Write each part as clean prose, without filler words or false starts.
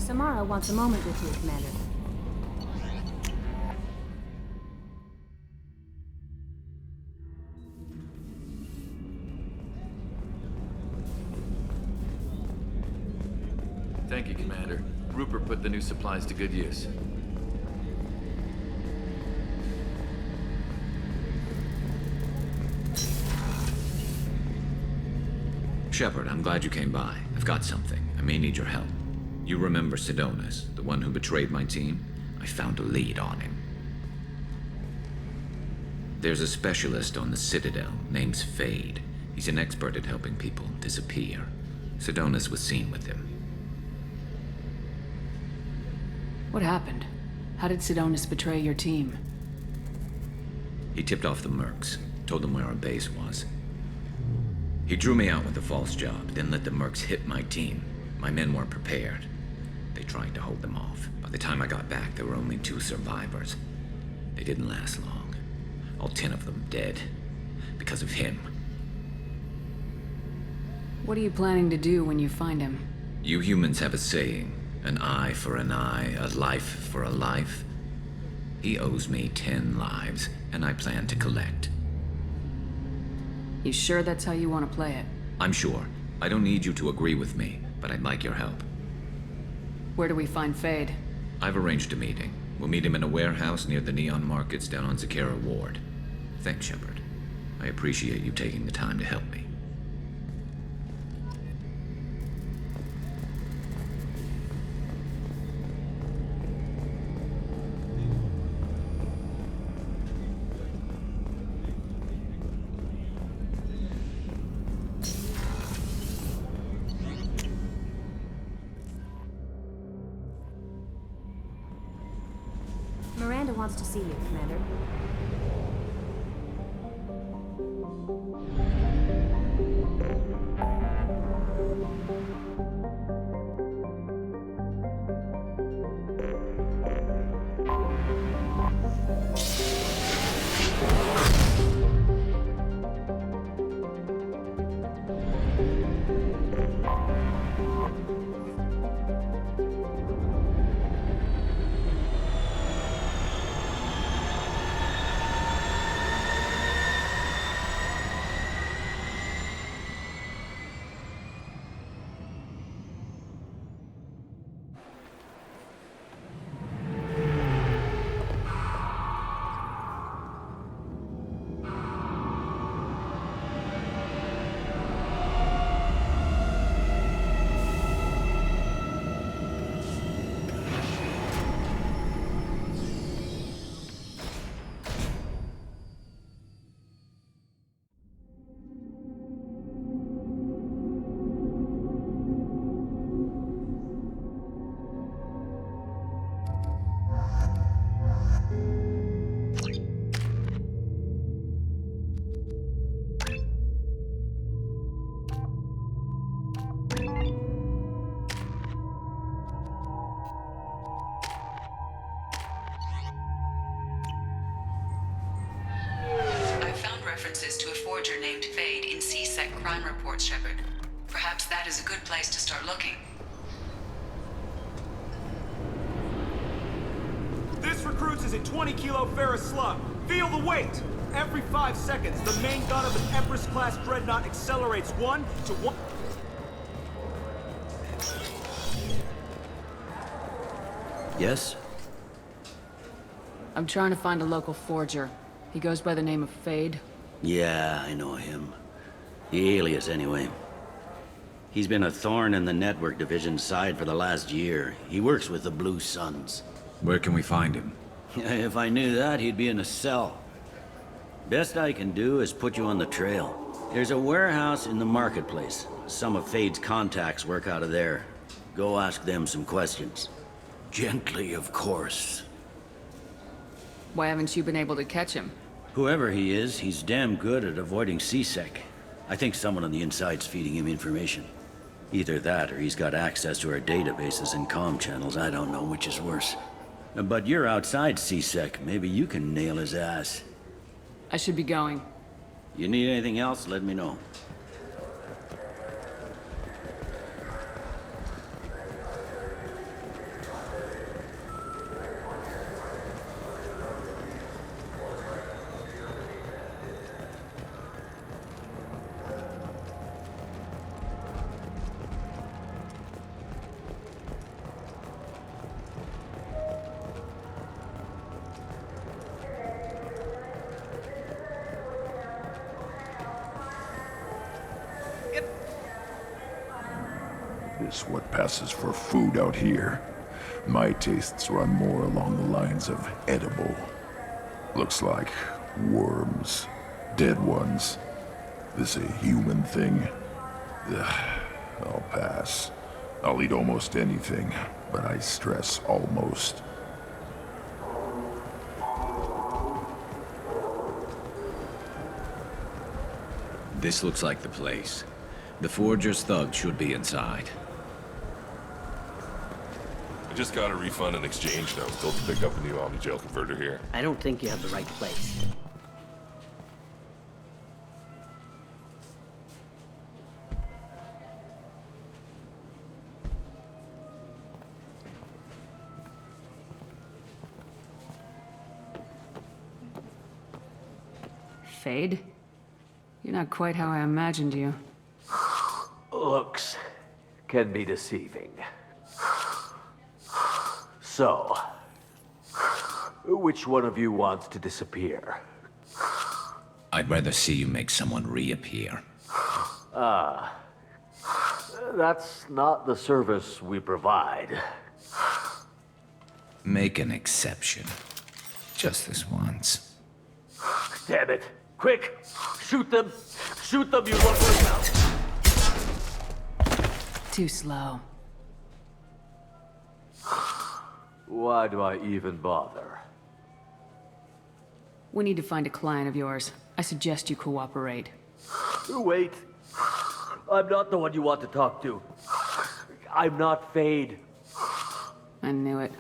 Samara wants a moment with you, Commander. Thank you, Commander. Rupert put the new supplies to good use. Shepard, I'm glad you came by. I've got something. I may need your help. You remember Sidonis, the one who betrayed my team? I found a lead on him. There's a specialist on the Citadel named Fade. He's an expert at helping people disappear. Sidonis was seen with him. What happened? How did Sidonis betray your team? He tipped off the mercs, told them where our base was. He drew me out with a false job, then let the mercs hit my team. My men weren't prepared. They tried to hold them off. By the time I got back, there were only 2 survivors. They didn't last long. All 10 of them dead. Because of him. What are you planning to do when you find him? You humans have a saying, an eye for an eye, a life for a life. He owes me 10 lives, and I plan to collect. You sure that's how you want to play it? I'm sure. I don't need you to agree with me, but I'd like your help. Where do we find Fade? I've arranged a meeting. We'll meet him in a warehouse near the Neon Markets down on Zakera Ward. Thanks, Shepard. I appreciate you taking the time to help me. Miranda wants to see you, Commander. References to a forger named Fade in C-Sec crime reports, Shepard. Perhaps that is a good place to start looking. This recruits is a 20-kilo ferrous slug. Feel the weight! Every 5 seconds, the main gun of an Empress-class dreadnought accelerates 1 to 1... Yes? I'm trying to find a local forger. He goes by the name of Fade. Yeah, I know him. The alias, anyway. He's been a thorn in the network division's side for the last year. He works with the Blue Suns. Where can we find him? If I knew that, he'd be in a cell. Best I can do is put you on the trail. There's a warehouse in the marketplace. Some of Fade's contacts work out of there. Go ask them some questions. Gently, of course. Why haven't you been able to catch him? Whoever he is, he's damn good at avoiding C-Sec. I think someone on the inside's feeding him information. Either that, or he's got access to our databases and comm channels. I don't know which is worse. But you're outside C-Sec. Maybe you can nail his ass. I should be going. You need anything else, let me know. is what passes for food out here. My tastes run more along the lines of edible. Looks like worms. Dead ones. This a human thing? Ugh, I'll pass. I'll eat almost anything, but I stress almost. This looks like the place. The Forger's thugs should be inside. I just got a refund and exchange note. Told to pick up a new Omni-Jail converter here. I don't think you have the right place. Fade? You're not quite how I imagined you. Looks can be deceiving. So, which one of you wants to disappear? I'd rather see you make someone reappear. That's not the service we provide. Make an exception. Just this once. Damn it. Quick! Shoot them! Shoot them, you lovely now! Too slow. Why do I even bother? We need to find a client of yours. I suggest you cooperate. Wait. I'm not the one you want to talk to. I'm not Fade. I knew it.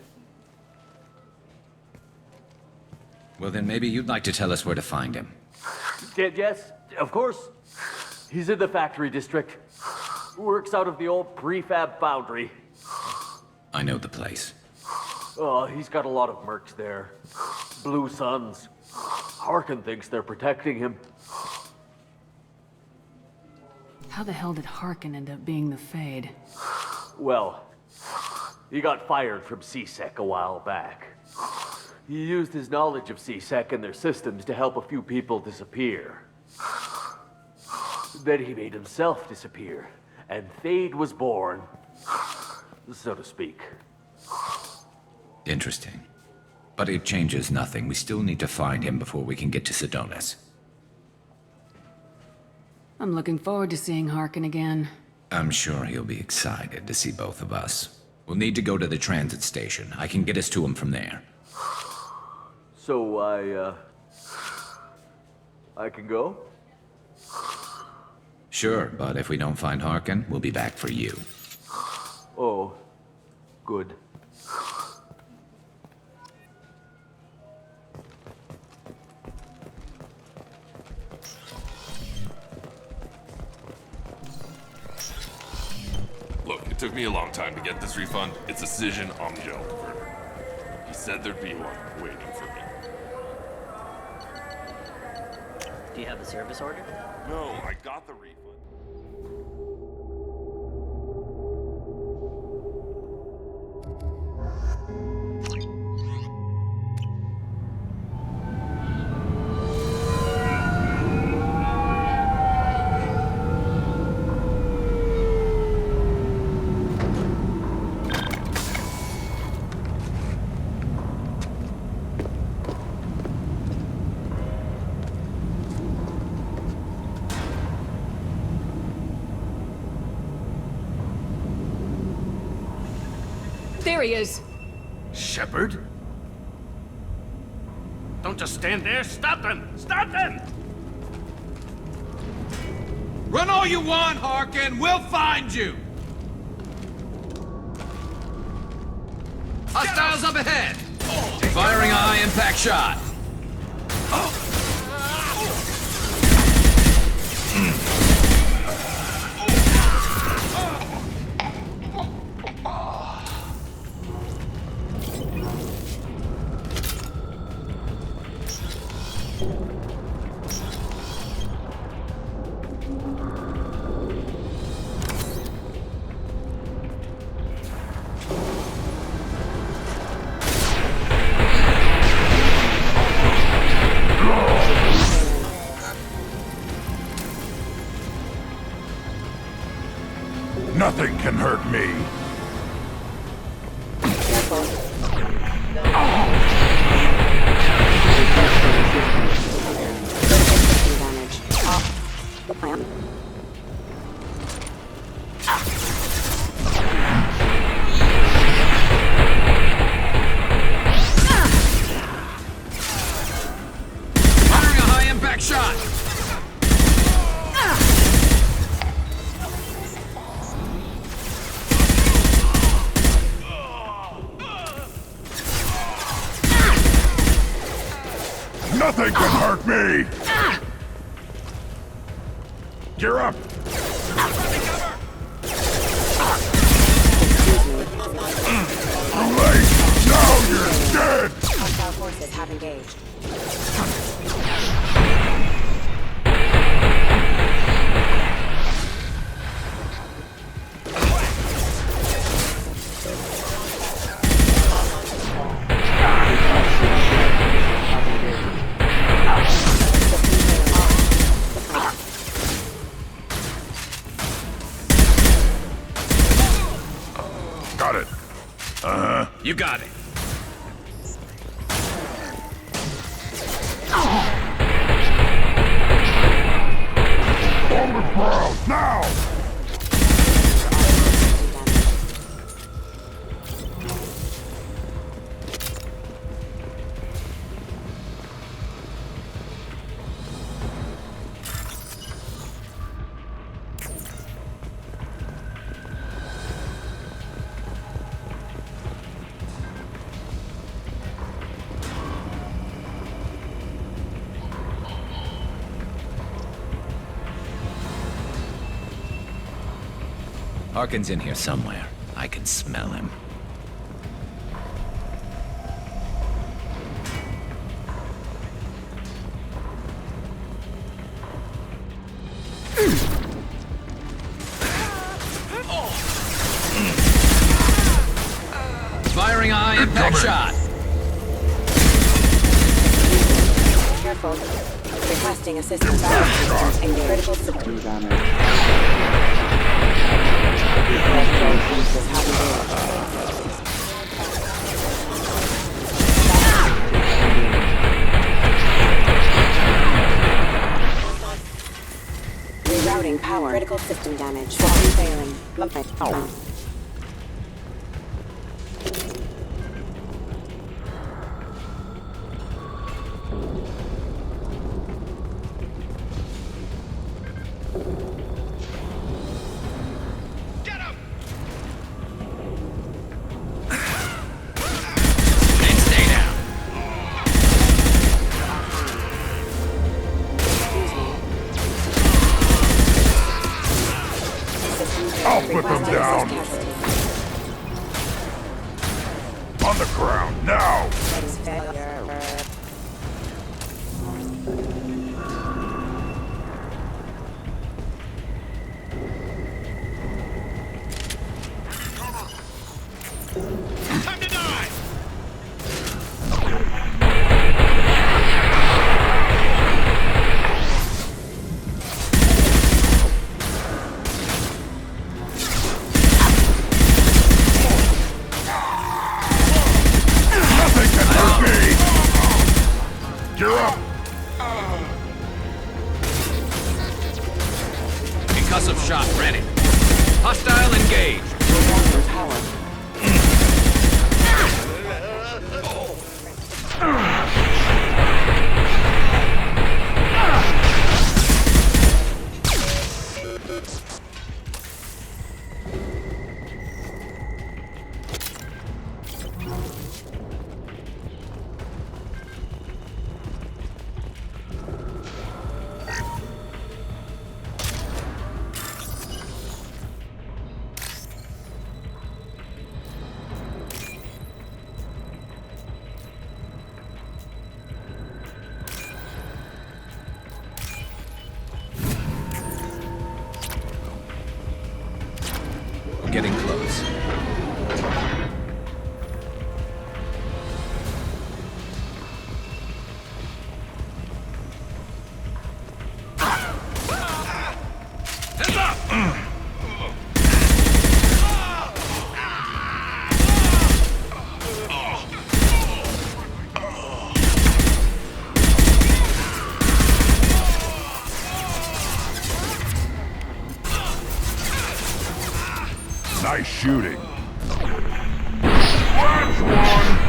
Well, then maybe you'd like to tell us where to find him. Yes, of course. He's in the factory district. Works out of the old prefab foundry. I know the place. Oh, he's got a lot of mercs there. Blue Suns. Harkin thinks they're protecting him. How the hell did Harkin end up being the Fade? Well, he got fired from CSEC a while back. He used his knowledge of CSEC and their systems to help a few people disappear. Then he made himself disappear, and Fade was born, so to speak. Interesting. But it changes nothing. We still need to find him before we can get to Sedonis. I'm looking forward to seeing Harkin again. I'm sure he'll be excited to see both of us. We'll need to go to the transit station. I can get us to him from there. So I can go? Sure, but if we don't find Harkin, we'll be back for you. Oh, good. Look, it took me a long time to get this refund. It's a Cision Omni-Jail converter. He said there'd be one waiting for me. Do you have the service order? No, I got the refund. There he is! Shepard? Don't just stand there. Stop them! Stop them! Run all you want, Harkin! We'll find you! Hostiles up ahead! Firing a high-impact shot! Nothing can hurt me. Firing a high-impact shot! Nothing can hurt me! You're up! Too late! Now you're dead! Hostile forces have engaged. Got it. You got it. On the ground, now! Harkin's in here somewhere. I can smell him. Firing a high-impact shot! Careful. Requesting assistance. And critical system damage. Rerouting power. Critical system damage. System failing. Oh. I'll put them down! On the ground, now! Time to die! Nothing can hurt me! You're up! Concussive shot ready. Hostile engaged. Getting close. Heads up! Nice shooting. That's one!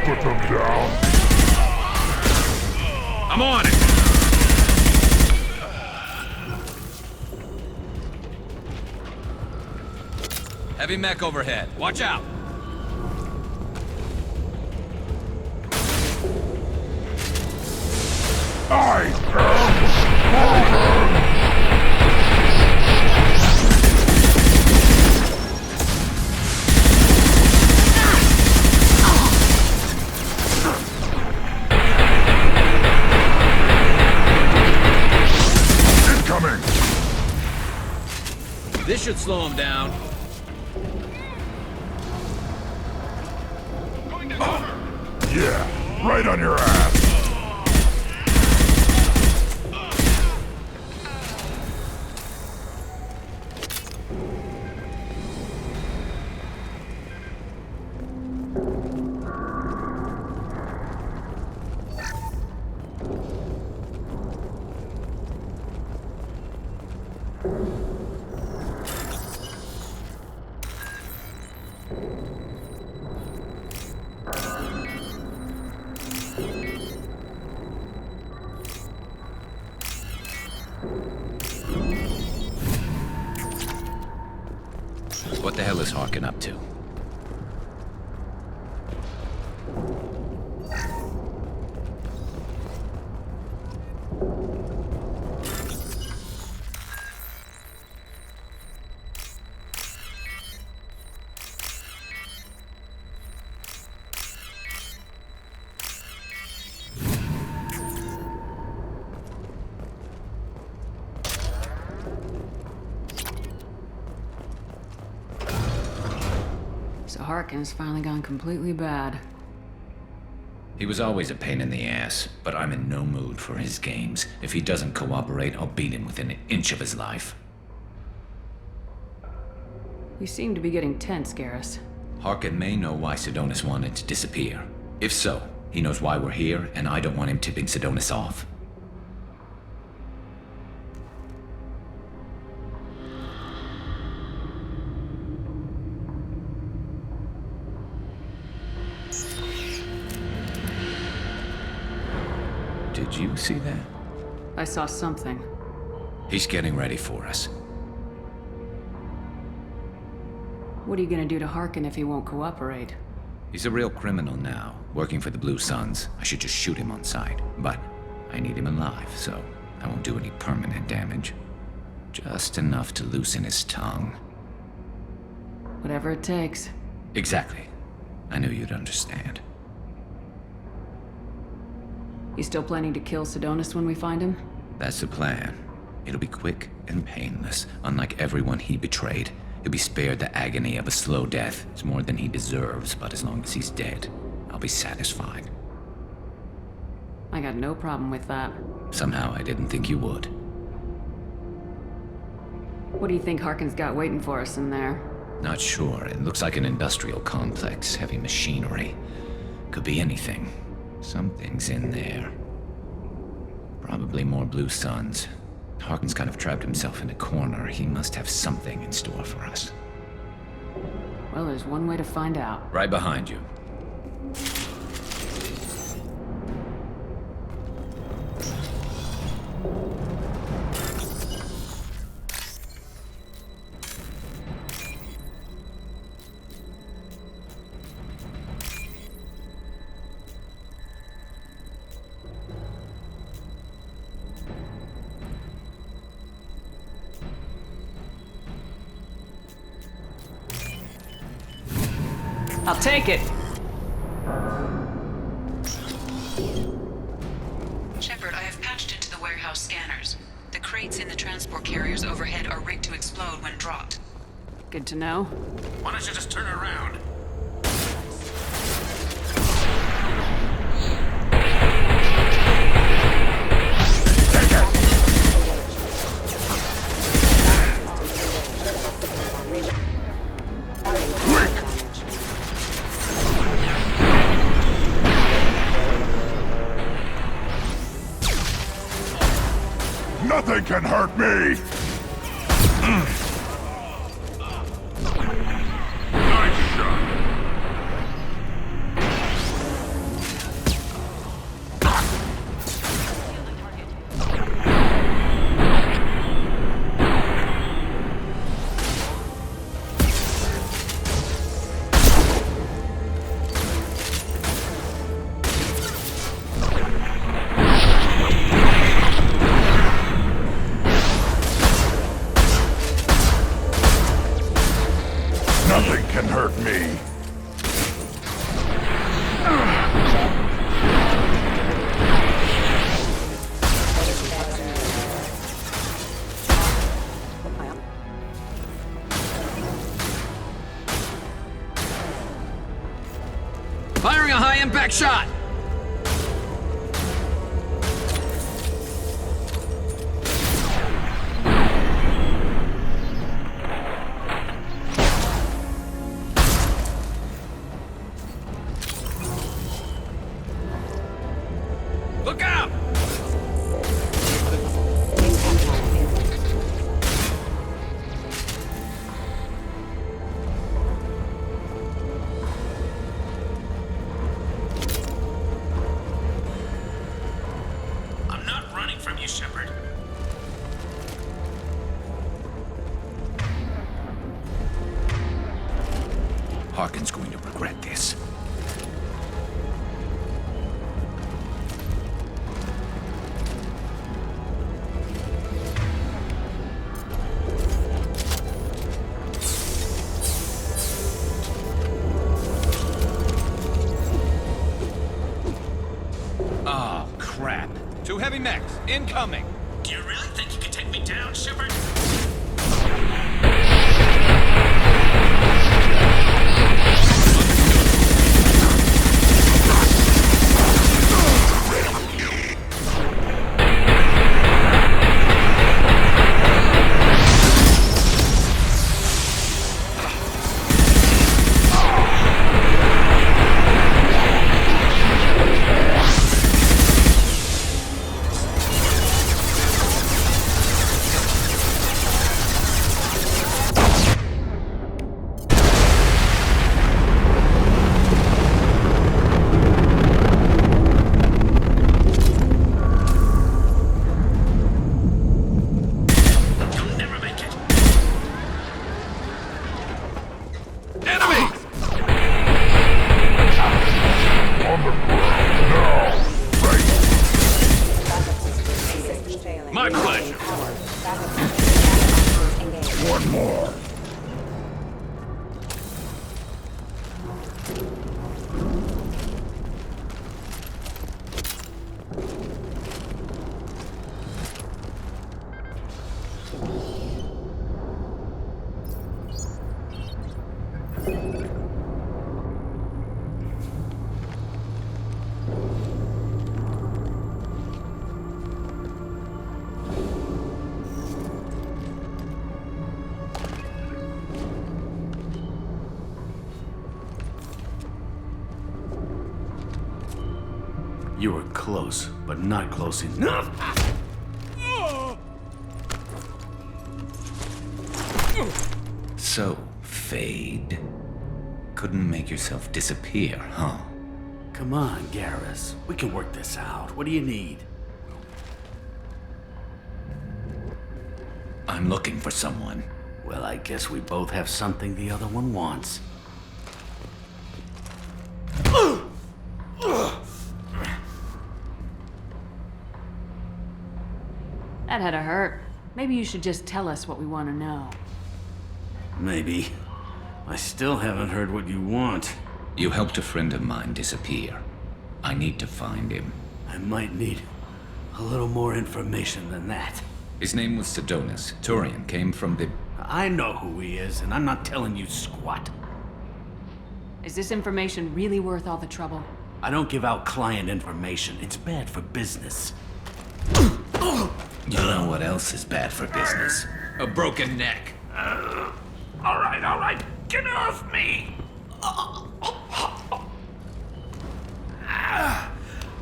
Put them down. I'm on it! Heavy mech overhead. Watch out! I am Rogan! This should slow him down. Yeah, right on your ass. What the hell is Harkin up to? So Harkin's finally gone completely bad. He was always a pain in the ass, but I'm in no mood for his games. If he doesn't cooperate, I'll beat him within an inch of his life. You seem to be getting tense, Garrus. Harkin may know why Sidonis wanted to disappear. If so, he knows why we're here, and I don't want him tipping Sidonis off. Did you see that? I saw something. He's getting ready for us. What are you gonna do to Harkin if he won't cooperate? He's a real criminal now, working for the Blue Suns. I should just shoot him on sight. But I need him alive, so I won't do any permanent damage. Just enough to loosen his tongue. Whatever it takes. Exactly. I knew you'd understand. You still planning to kill Sidonis when we find him? That's the plan. It'll be quick and painless, unlike everyone he betrayed. He'll be spared the agony of a slow death. It's more than he deserves, but as long as he's dead, I'll be satisfied. I got no problem with that. Somehow I didn't think you would. What do you think Harkin's got waiting for us in there? Not sure. It looks like an industrial complex, heavy machinery. Could be anything. Something's in there. Probably more Blue Suns. Harkin's kind of trapped himself in a corner. He must have something in store for us. Well, there's one way to find out. Right behind you. I'll take it! Shepard, I have patched into the warehouse scanners. The crates in the transport carriers overhead are rigged to explode when dropped. Good to know. Why don't you just turn around? Nothing can hurt me! Nice shot! Nothing can hurt me. Firing a high-impact shot! Look out! I'm not running from you, Shepard. Harkin's going to regret this. Oh, crap. Two heavy mechs, incoming. Do you really think you can take me down, Shepard? My pleasure. One more. You were close, but not close enough. So, Fade. Couldn't make yourself disappear, huh? Come on, Garrus. We can work this out. What do you need? I'm looking for someone. Well, I guess we both have something the other one wants. That had to hurt. Maybe you should just tell us what we want to know. Maybe. I still haven't heard what you want. You helped a friend of mine disappear. I need to find him. I might need a little more information than that. His name was Sedonis. Turian came from the... I know who he is, and I'm not telling you squat. Is this information really worth all the trouble? I don't give out client information. It's bad for business. You know what else is bad for business? A broken neck. All right. Get off me!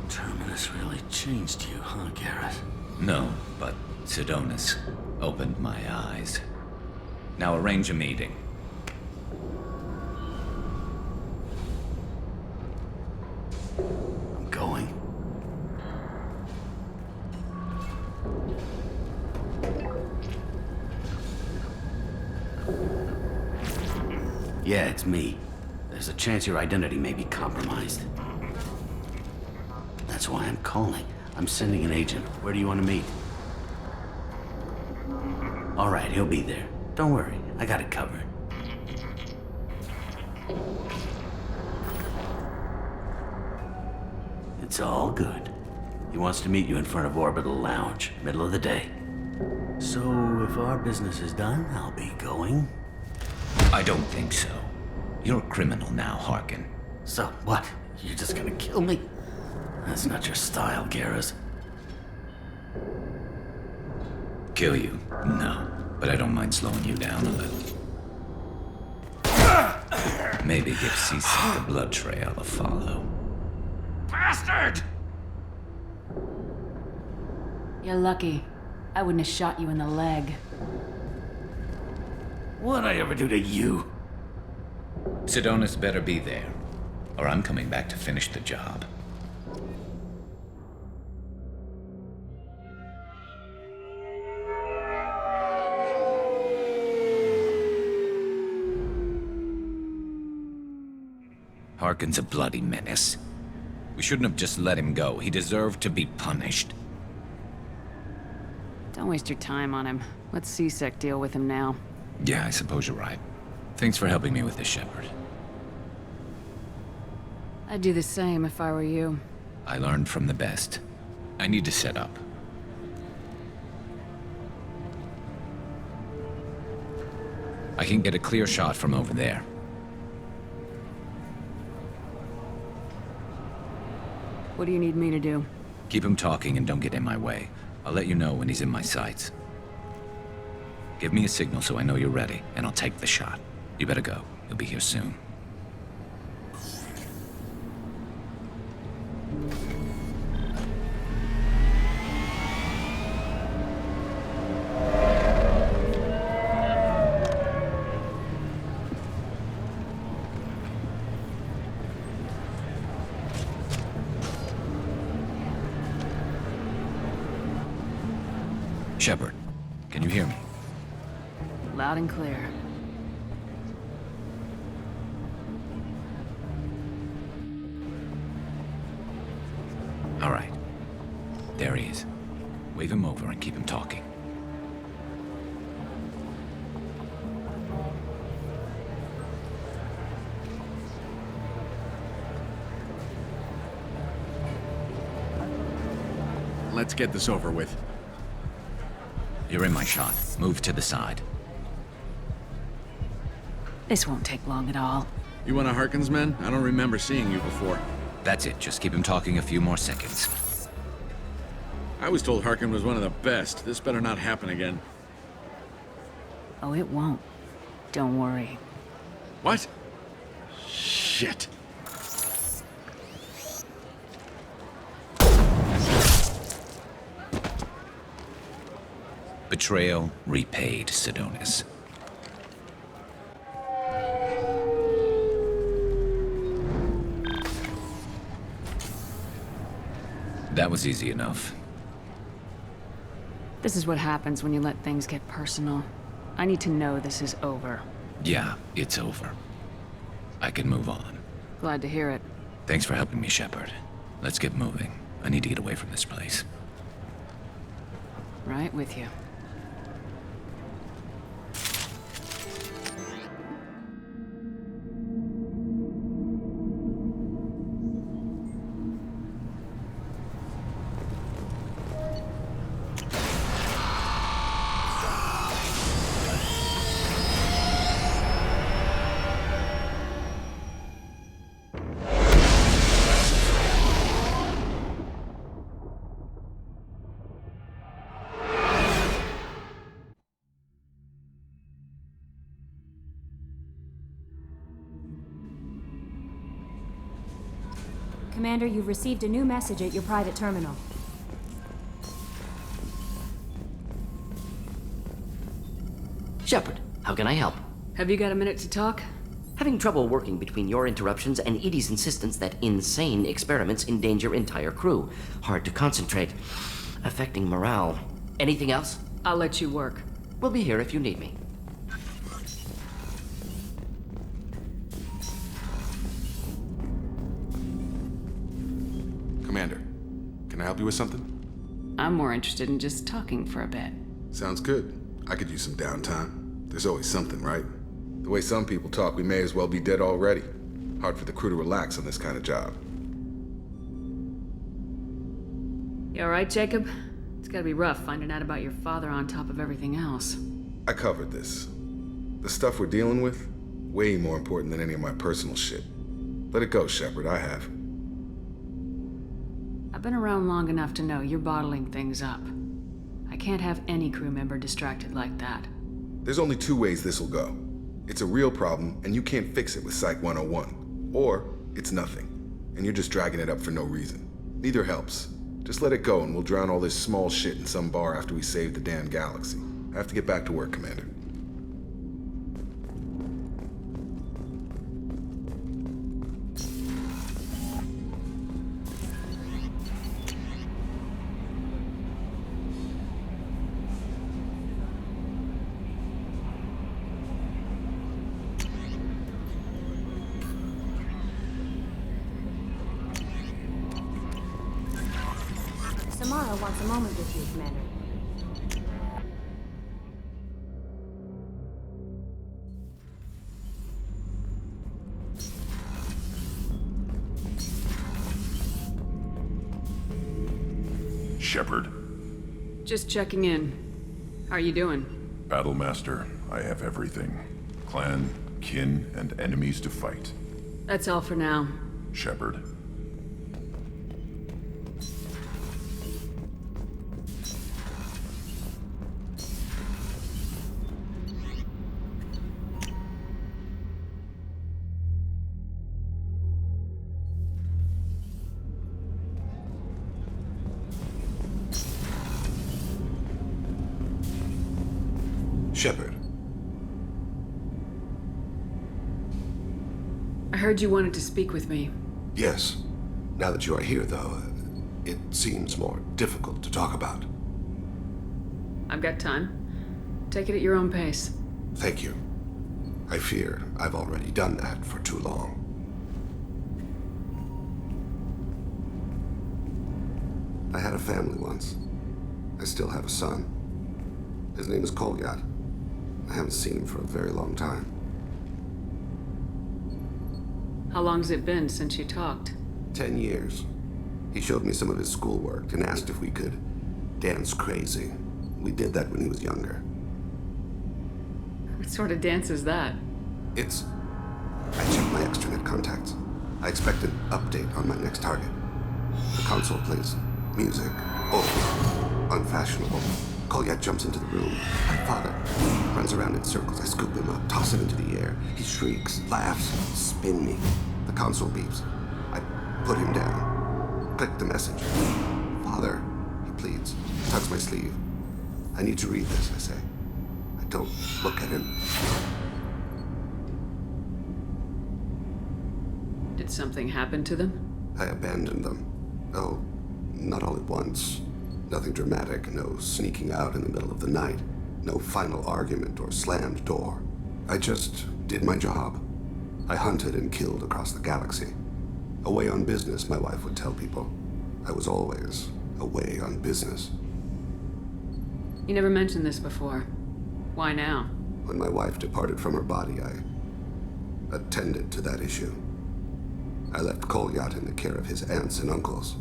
Terminus really changed you, huh, Garrett? No, but Sidonis opened my eyes. Now arrange a meeting. I'm going. Yeah, it's me. There's a chance your identity may be compromised. That's why I'm calling. I'm sending an agent. Where do you want to meet? All right, he'll be there. Don't worry, I got it covered. It's all good. He wants to meet you in front of Orbital Lounge, middle of the day. So, if our business is done, I'll be going. I don't think so. You're a criminal now, Harkin. So, what? You're just gonna kill me? That's not your style, Garrus. Kill you? No. But I don't mind slowing you down a little. Maybe give C-Sec the blood trail a follow. Bastard! You're lucky. I wouldn't have shot you in the leg. What'd I ever do to you? Sidonis better be there, or I'm coming back to finish the job. Harkin's a bloody menace. We shouldn't have just let him go. He deserved to be punished. Don't waste your time on him. Let C-Sec deal with him now. Yeah, I suppose you're right. Thanks for helping me with this, Shepard. I'd do the same if I were you. I learned from the best. I need to set up. I can get a clear shot from over there. What do you need me to do? Keep him talking and don't get in my way. I'll let you know when he's in my sights. Give me a signal so I know you're ready, and I'll take the shot. You better go. He'll be here soon. Shepard, can you hear me? Loud and clear. All right. There he is. Wave him over and keep him talking. Let's get this over with. You're in my shot. Move to the side. This won't take long at all. You one of Harkin's men? I don't remember seeing you before. That's it. Just keep him talking a few more seconds. I was told Harkin was one of the best. This better not happen again. Oh, it won't. Don't worry. What? Shit. Betrayal repaid, Sidonis. That was easy enough. This is what happens when you let things get personal. I need to know this is over. Yeah, it's over. I can move on. Glad to hear it. Thanks for helping me, Shepard. Let's get moving. I need to get away from this place. Right with you. Commander, you've received a new message at your private terminal. Shepard, how can I help? Have you got a minute to talk? Having trouble working between your interruptions and Edie's insistence that insane experiments endanger entire crew. Hard to concentrate. Affecting morale. Anything else? I'll let you work. We'll be here if you need me. Commander, can I help you with something? I'm more interested in just talking for a bit. Sounds good. I could use some downtime. There's always something, right? The way some people talk, we may as well be dead already. Hard for the crew to relax on this kind of job. You alright, Jacob? It's gotta be rough finding out about your father on top of everything else. I covered this. The stuff we're dealing with, way more important than any of my personal shit. Let it go, Shepard, I have. I've been around long enough to know you're bottling things up. I can't have any crew member distracted like that. There's only two ways this will go. It's a real problem, and you can't fix it with Psych 101. Or, it's nothing, and you're just dragging it up for no reason. Neither helps. Just let it go, and we'll drown all this small shit in some bar after we save the damn galaxy. I have to get back to work, Commander. Samara wants a moment with you, Commander. Shepard. Just checking in. How are you doing? Battlemaster, I have everything. Clan, kin, and enemies to fight. That's all for now. Shepard. Shepard. I heard you wanted to speak with me. Yes. Now that you are here, though, it seems more difficult to talk about. I've got time. Take it at your own pace. Thank you. I fear I've already done that for too long. I had a family once. I still have a son. His name is Kolyat. I haven't seen him for a very long time. How long's it been since you talked? 10 years. He showed me some of his schoolwork and asked if we could dance crazy. We did that when he was younger. What sort of dance is that? I checked my extranet contacts. I expect an update on my next target. The console plays music. Old. Unfashionable. Kolyat jumps into the room. My father runs around in circles. I scoop him up, toss him into the air. He shrieks, laughs, spin me. The console beeps. I put him down. Click the message. Father, he pleads. Tugs my sleeve. I need to read this, I say. I don't look at him. Did something happen to them? I abandoned them. Oh, not all at once. Nothing dramatic, no sneaking out in the middle of the night, no final argument or slammed door. I just did my job. I hunted and killed across the galaxy. Away on business, my wife would tell people. I was always away on business. You never mentioned this before. Why now? When my wife departed from her body, I attended to that issue. I left Kolyat in the care of his aunts and uncles.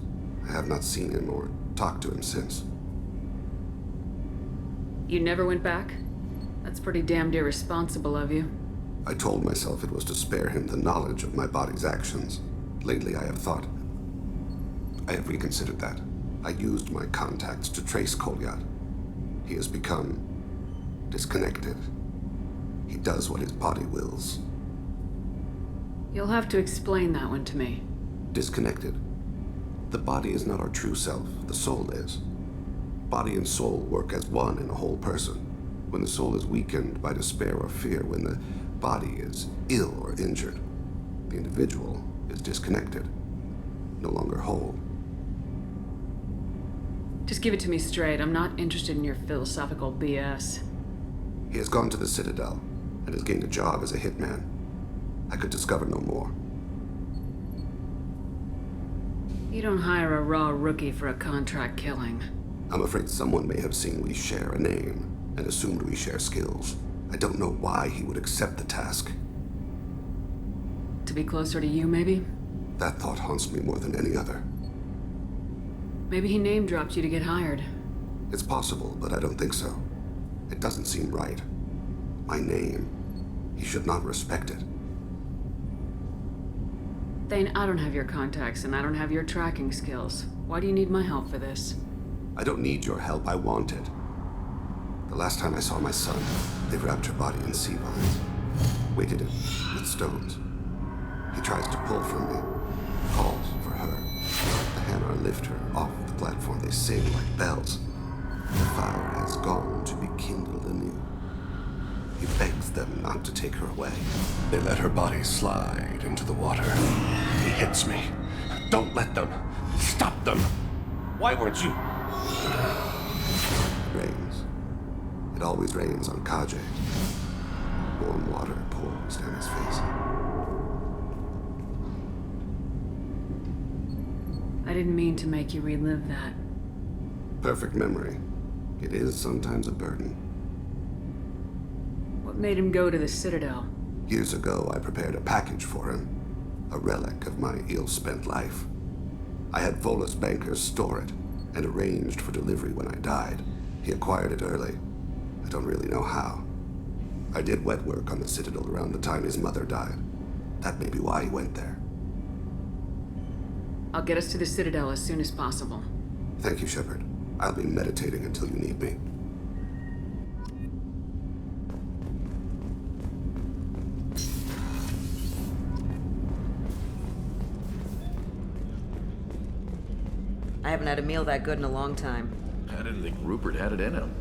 I have not seen him or talked to him since. You never went back? That's pretty damned irresponsible of you. I told myself it was to spare him the knowledge of my body's actions. Lately, I have reconsidered that. I used my contacts to trace Kolyat. He has become disconnected. He does what his body wills. You'll have to explain that one to me. Disconnected. The body is not our true self, the soul is. Body and soul work as one in a whole person. when the soul is weakened by despair or fear, when the body is ill or injured. The individual is disconnected, no longer whole. Just give it to me straight. I'm not interested in your philosophical BS. He has gone to the Citadel and has gained a job as a hitman. I could discover no more. You don't hire a raw rookie for a contract killing. I'm afraid someone may have seen we share a name and assumed we share skills. I don't know why he would accept the task. To be closer to you, maybe? That thought haunts me more than any other. Maybe he name-dropped you to get hired. It's possible, but I don't think so. It doesn't seem right. My name. He should not respect it. Thane, I don't have your contacts, and I don't have your tracking skills. Why do you need my help for this? I don't need your help. I want it. The last time I saw my son, they wrapped her body in sea vines, weighted it with stones. He tries to pull from me, calls for her. The hammer lift her off the platform. They sing like bells. The fire has gone to be kindled anew. He begs them not to take her away. They let her body slide into the water. He hits me. Don't let them. Stop them. Why weren't you? It rains. It always rains on Kaje. Warm water pours down his face. I didn't mean to make you relive that. Perfect memory. It is sometimes a burden. What made him go to the Citadel? Years ago, I prepared a package for him. A relic of my ill-spent life. I had Volus bankers store it, and arranged for delivery when I died. He acquired it early. I don't really know how. I did wet work on the Citadel around the time his mother died. That may be why he went there. I'll get us to the Citadel as soon as possible. Thank you, Shepard. I'll be meditating until you need me. I haven't had a meal that good in a long time. I didn't think Rupert had it in him.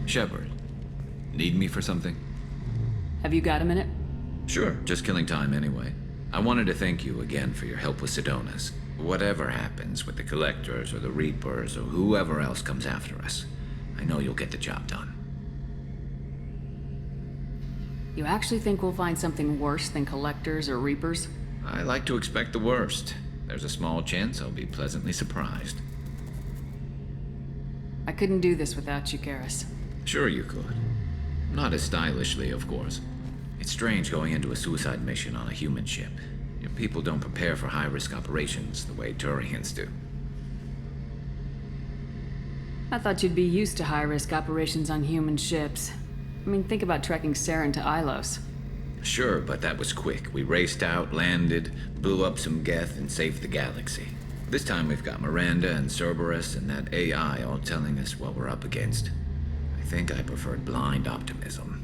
Shepard, need me for something? Have you got a minute? Sure, just killing time anyway. I wanted to thank you again for your help with Sidonis. Whatever happens with the Collectors or the Reapers or whoever else comes after us, I know you'll get the job done. You actually think we'll find something worse than Collectors or Reapers? I like to expect the worst. There's a small chance I'll be pleasantly surprised. I couldn't do this without you, Garrus. Sure you could. Not as stylishly, of course. It's strange going into a suicide mission on a human ship. Your people don't prepare for high-risk operations the way Turians do. I thought you'd be used to high-risk operations on human ships. I mean, think about trekking Saren to Ilos. Sure, but that was quick. We raced out, landed, blew up some Geth, and saved the galaxy. This time we've got Miranda and Cerberus and that AI all telling us what we're up against. I think I preferred blind optimism.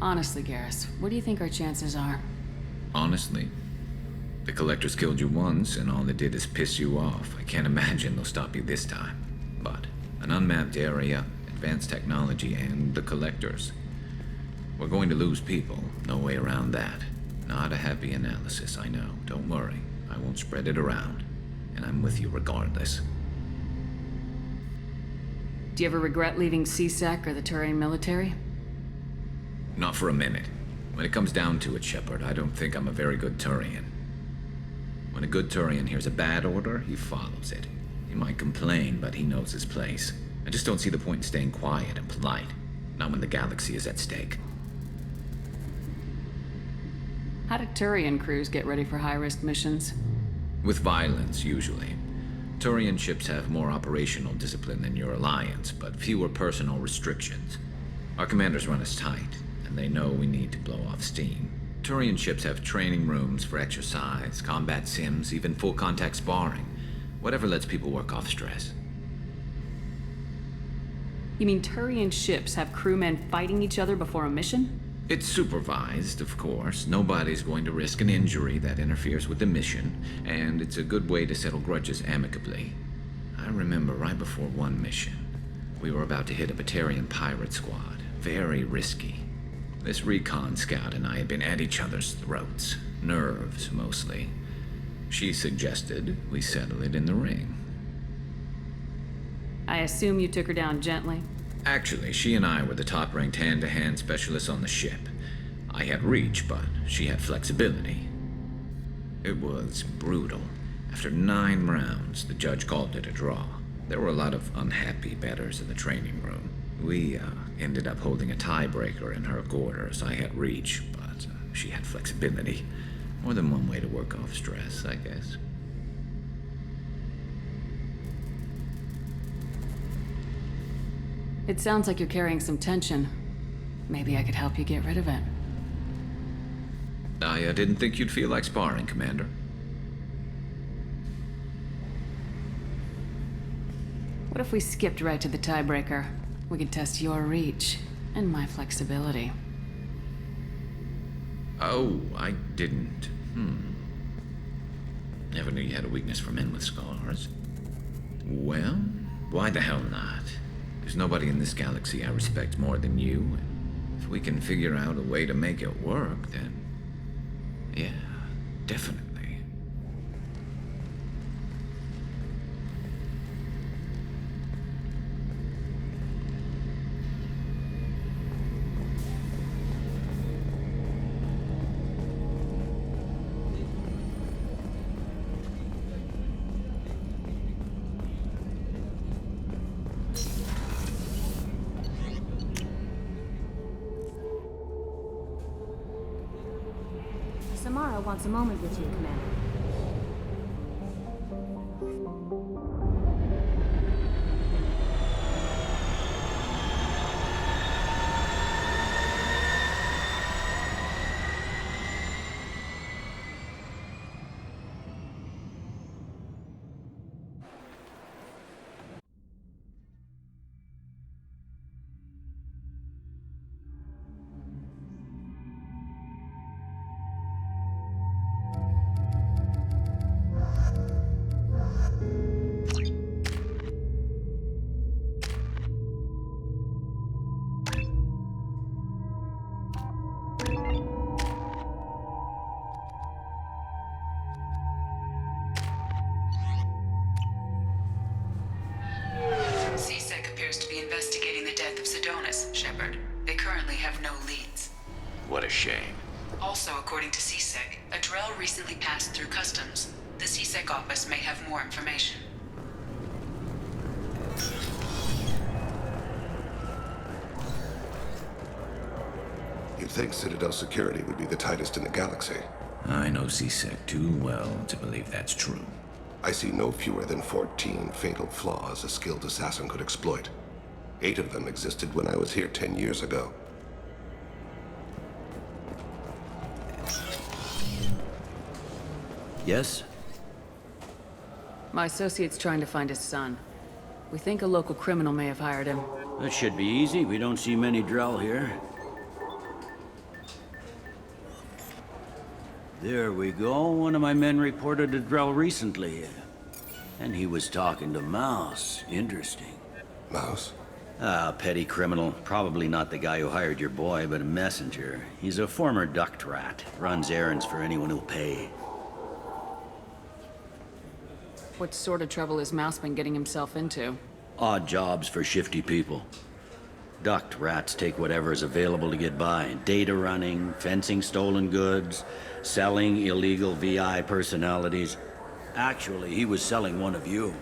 Honestly, Garrus, what do you think our chances are? Honestly, the Collectors killed you once, and all they did is piss you off. I can't imagine they'll stop you this time. But an unmapped area, advanced technology, and the Collectors. We're going to lose people. No way around that. Not a happy analysis, I know. Don't worry. I won't spread it around. And I'm with you regardless. Do you ever regret leaving CSEC or the Turian military? Not for a minute. When it comes down to it, Shepard, I don't think I'm a very good Turian. When a good Turian hears a bad order, he follows it. He might complain, but he knows his place. I just don't see the point in staying quiet and polite. Not when the galaxy is at stake. How do Turian crews get ready for high-risk missions? With violence, usually. Turian ships have more operational discipline than your alliance, but fewer personal restrictions. Our commanders run us tight, and they know we need to blow off steam. Turian ships have training rooms for exercise, combat sims, even full-contact sparring. Whatever lets people work off stress. You mean Turian ships have crewmen fighting each other before a mission? It's supervised, of course. Nobody's going to risk an injury that interferes with the mission, and it's a good way to settle grudges amicably. I remember right before one mission, we were about to hit a Batarian pirate squad. Very risky. This recon scout and I had been at each other's throats. Nerves, mostly. She suggested we settle it in the ring. I assume you took her down gently? Actually, she and I were the top-ranked hand-to-hand specialists on the ship. I had reach, but she had flexibility. It was brutal. After 9 rounds, the judge called it a draw. There were a lot of unhappy bettors in the training room. We ended up holding a tiebreaker in her quarters. I had reach, but she had flexibility. More than one way to work off stress, I guess. It sounds like you're carrying some tension. Maybe I could help you get rid of it. I didn't think you'd feel like sparring, Commander. What if we skipped right to the tiebreaker? We could test your reach and my flexibility. Oh, I didn't. Never knew you had a weakness for men with scars. Well, why the hell not? There's nobody in this galaxy I respect more than you, and if we can figure out a way to make it work, then... yeah, definitely. Samara wants a moment with you, Commander. CSEC appears to be investigating the death of Sidonis, Shepard. They currently have no leads. What a shame. Also, according to CSEC, a Drell recently passed through customs. The CSEC office may have more information. You'd think Citadel security would be the tightest in the galaxy. I know CSEC too well to believe that's true. I see no fewer than 14 fatal flaws a skilled assassin could exploit. 8 of them existed when I was here 10 years ago. Yes? My associate's trying to find his son. We think a local criminal may have hired him. That should be easy. We don't see many Drell here. There we go. One of my men reported a Drell recently. And he was talking to Mouse. Interesting. Mouse? Ah, petty criminal. Probably not the guy who hired your boy, but a messenger. He's a former duct rat. Runs errands for anyone who'll pay. What sort of trouble has Mouse been getting himself into? Odd jobs for shifty people. Duct rats take whatever is available to get by. Data running, fencing stolen goods, selling illegal VI personalities. Actually, he was selling one of you.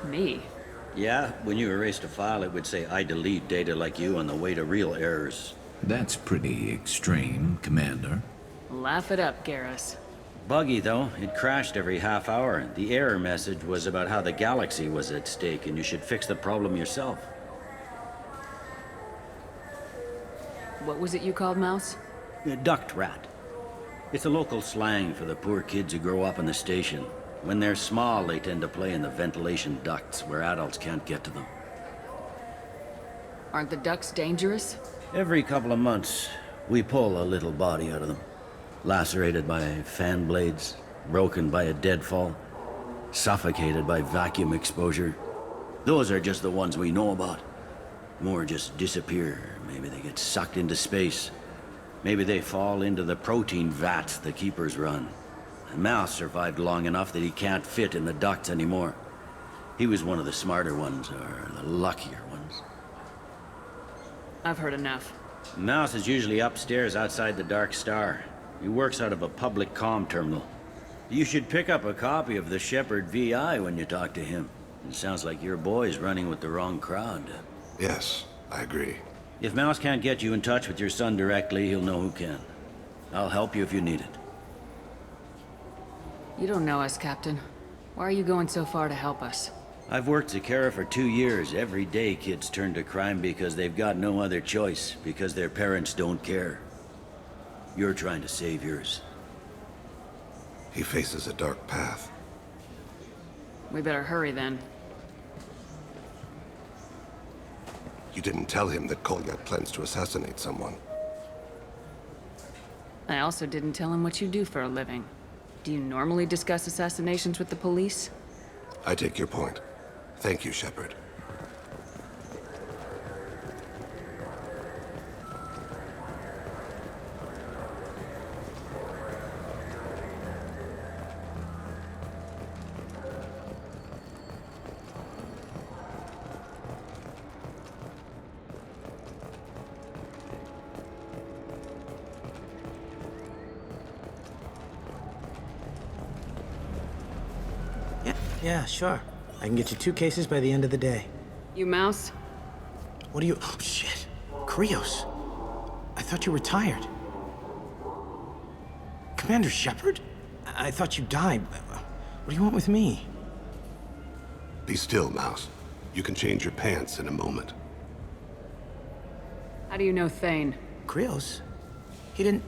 Me? Yeah, when you erased a file, it would say, I delete data like you on the way to real errors. That's pretty extreme, Commander. Laugh it up, Garrus. Buggy, though. It crashed every half hour. The error message was about how the galaxy was at stake, and you should fix the problem yourself. What was it you called Mouse? A duct rat. It's a local slang for the poor kids who grow up in the station. When they're small, they tend to play in the ventilation ducts where adults can't get to them. Aren't the ducts dangerous? Every couple of months, We pull a little body out of them. Lacerated by fan blades, broken by a deadfall, suffocated by vacuum exposure. Those are just the ones we know about. More just disappear. Maybe they get sucked into space. Maybe they fall into the protein vats the Keepers run. And Mouse survived long enough that he can't fit in the ducts anymore. He was one of the smarter ones, or the luckier ones. I've heard enough. Mouse is usually upstairs outside the Dark Star. He works out of a public comm terminal. You should pick up a copy of the Shepherd VI when you talk to him. It sounds like your boy's running with the wrong crowd. Yes, I agree. If Mouse can't get you in touch with your son directly, he'll know who can. I'll help you if you need it. You don't know us, Captain. Why are you going so far to help us? I've worked Zakera for 2 years. Every day kids turn to crime because they've got no other choice, because their parents don't care. You're trying to save yours. He faces a dark path. We better hurry then. You didn't tell him that Kolyat plans to assassinate someone. I also didn't tell him what you do for a living. Do you normally discuss assassinations with the police? I take your point. Thank you, Shepard. Yeah, sure. I can get you 2 cases by the end of the day. You Mouse? What are you... Oh, shit. Krios. I thought you retired. Commander Shepard? I thought you died. What do you want with me? Be still, Mouse. You can change your pants in a moment. How do you know Thane? Krios? He didn't...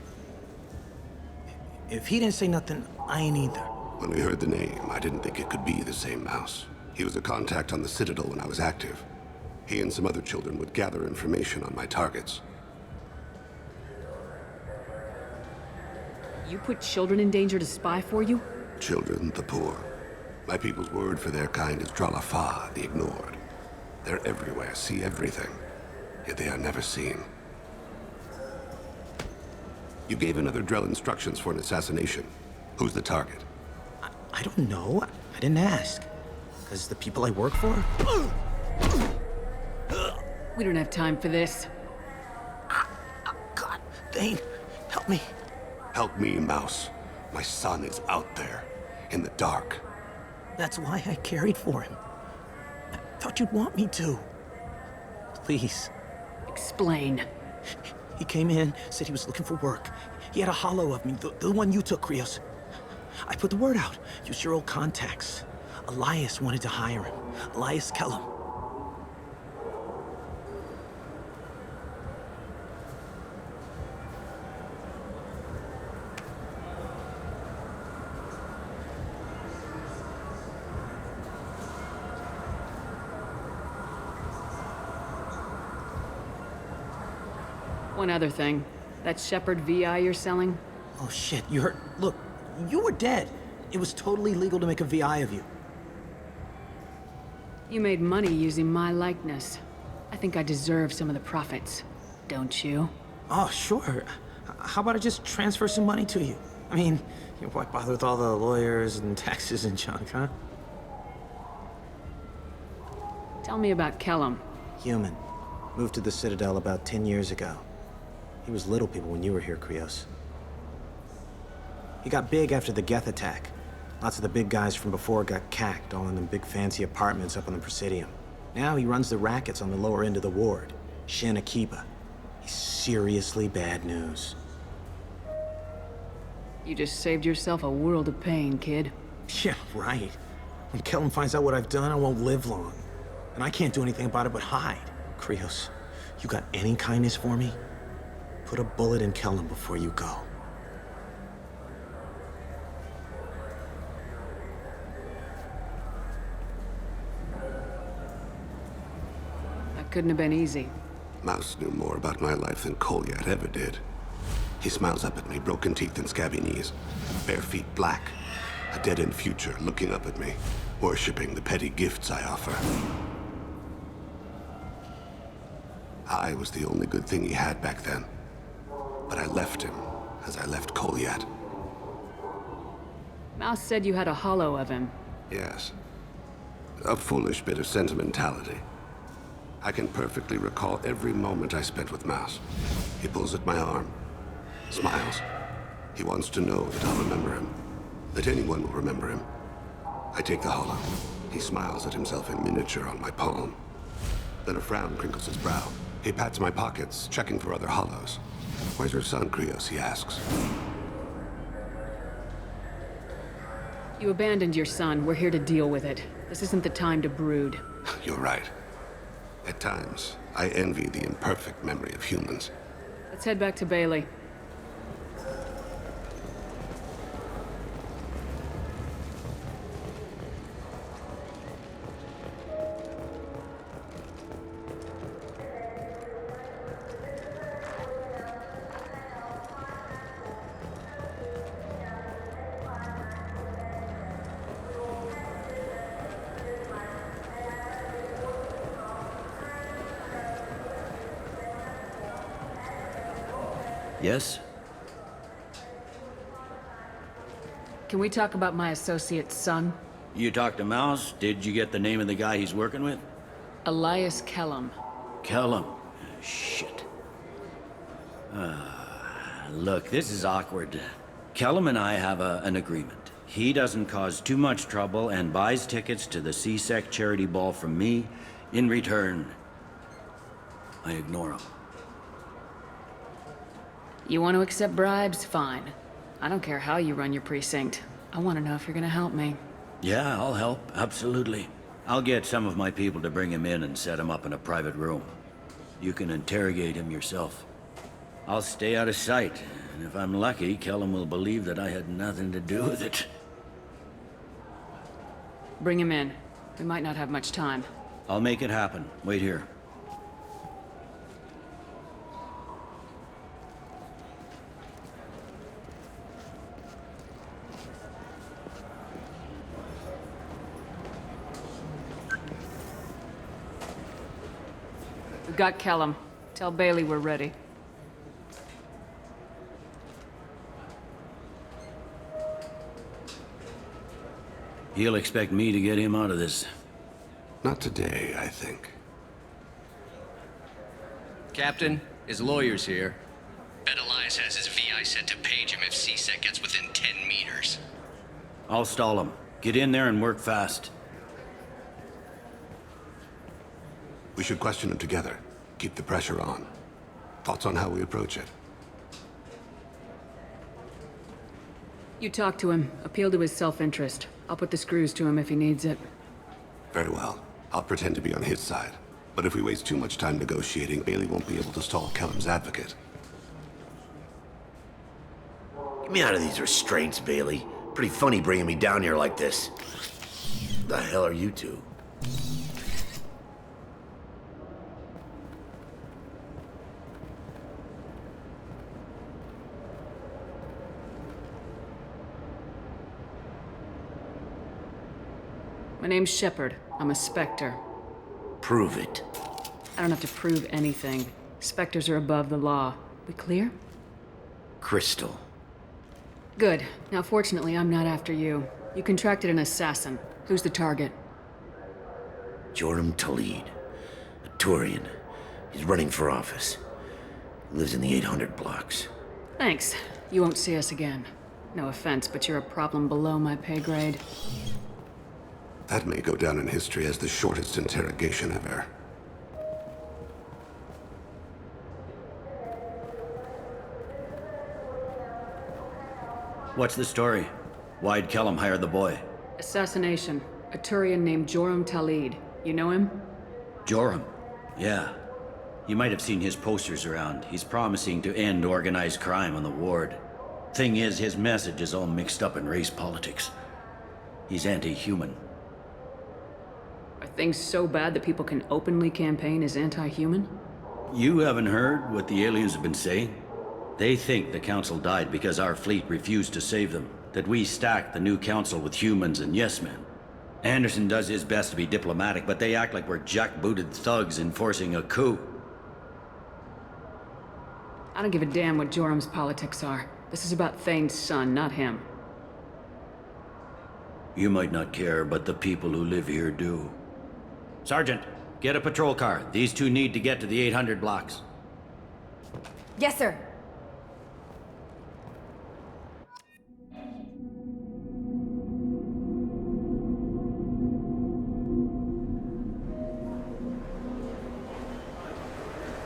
If he didn't say nothing, I ain't either. When we heard the name, I didn't think it could be the same Mouse. He was a contact on the Citadel when I was active. He and some other children would gather information on my targets. You put children in danger to spy for you? Children, the poor. My people's word for their kind is Dralafa, the ignored. They're everywhere, see everything. Yet they are never seen. You gave another Drell instructions for an assassination. Who's the target? I don't know. I didn't ask. Because the people I work for? We don't have time for this. God, Thane, help me. Help me, Mouse. My son is out there, in the dark. That's why I carried for him. I thought you'd want me to. Please. Explain. He came in, said he was looking for work. He had a hollow of me, the one you took, Krios. I put the word out. Use your old contacts. Elias wanted to hire him. Elias Kellum. One other thing. That Shepherd VI you're selling? Oh shit, you heard... Look, you were dead. It was totally legal to make a VI of you. You made money using my likeness. I think I deserve some of the profits. Don't you? Oh, sure. How about I just transfer some money to you? I mean, why bother with all the lawyers and taxes and junk, huh? Tell me about Kellum. Human. Moved to the Citadel about 10 years ago. He was little people when you were here, Krios. He got big after the Geth attack. Lots of the big guys from before got cacked, all in them big fancy apartments up on the Presidium. Now he runs the rackets on the lower end of the ward, Shin Akiba. He's seriously bad news. You just saved yourself a world of pain, kid. Yeah, right. When Kellum finds out what I've done, I won't live long. And I can't do anything about it but hide. Krios, you got any kindness for me? Put a bullet in Kellum before you go. That couldn't have been easy. Mouse knew more about my life than Kolyat ever did. He smiles up at me, broken teeth and scabby knees. Bare feet black. A dead-end future looking up at me, worshipping the petty gifts I offer. I was the only good thing he had back then. But I left him, as I left Kolyat. Mouse said you had a hollow of him. Yes. A foolish bit of sentimentality. I can perfectly recall every moment I spent with Mouse. He pulls at my arm, smiles. He wants to know that I'll remember him, that anyone will remember him. I take the hollow. He smiles at himself in miniature on my palm. Then a frown crinkles his brow. He pats my pockets, checking for other hollows. Where's your son, Krios? He asks. You abandoned your son. We're here to deal with it. This isn't the time to brood. You're right. At times, I envy the imperfect memory of humans. Let's head back to Bailey. Yes? Can we talk about my associate's son? You talked to Mouse? Did you get the name of the guy he's working with? Elias Kellum. Kellum. Shit. Look, this is awkward. Kellum and I have an agreement. He doesn't cause too much trouble and buys tickets to the CSEC charity ball from me. In return, I ignore him. You want to accept bribes? Fine. I don't care how you run your precinct. I want to know if you're gonna help me. Yeah, I'll help. Absolutely. I'll get some of my people to bring him in and set him up in a private room. You can interrogate him yourself. I'll stay out of sight, and if I'm lucky, Kellum will believe that I had nothing to do with it. Bring him in. We might not have much time. I'll make it happen. Wait here. We've got Kellum. Tell Bailey we're ready. He'll expect me to get him out of this. Not today, I think. Captain, his lawyer's here. Bet Elias has his VI set to page him if CSEC gets within 10 meters. I'll stall him. Get in there and work fast. We should question him together. Keep the pressure on. Thoughts on how we approach it? You talk to him. Appeal to his self-interest. I'll put the screws to him if he needs it. Very well. I'll pretend to be on his side. But if we waste too much time negotiating, Bailey won't be able to stall Kellum's advocate. Get me out of these restraints, Bailey. Pretty funny bringing me down here like this. The hell are you two? My name's Shepard. I'm a Spectre. Prove it. I don't have to prove anything. Spectres are above the law. We clear? Crystal. Good. Now, fortunately, I'm not after you. You contracted an assassin. Who's the target? Joram Talid. A Turian. He's running for office. Lives in the 800 blocks. Thanks. You won't see us again. No offense, but you're a problem below my pay grade. That may go down in history as the shortest interrogation ever. What's the story? Why'd Kellum hire the boy? Assassination. A Turian named Joram Talid. You know him? Joram? Yeah. You might have seen his posters around. He's promising to end organized crime on the ward. Thing is, his message is all mixed up in race politics. He's anti-human. Are things so bad that people can openly campaign as anti-human? You haven't heard what the aliens have been saying? They think the Council died because our fleet refused to save them, that we stacked the new Council with humans and yes-men. Anderson does his best to be diplomatic, but they act like we're jackbooted thugs enforcing a coup. I don't give a damn what Jorum's politics are. This is about Thane's son, not him. You might not care, but the people who live here do. Sergeant, get a patrol car. These two need to get to the 800 blocks. Yes, sir.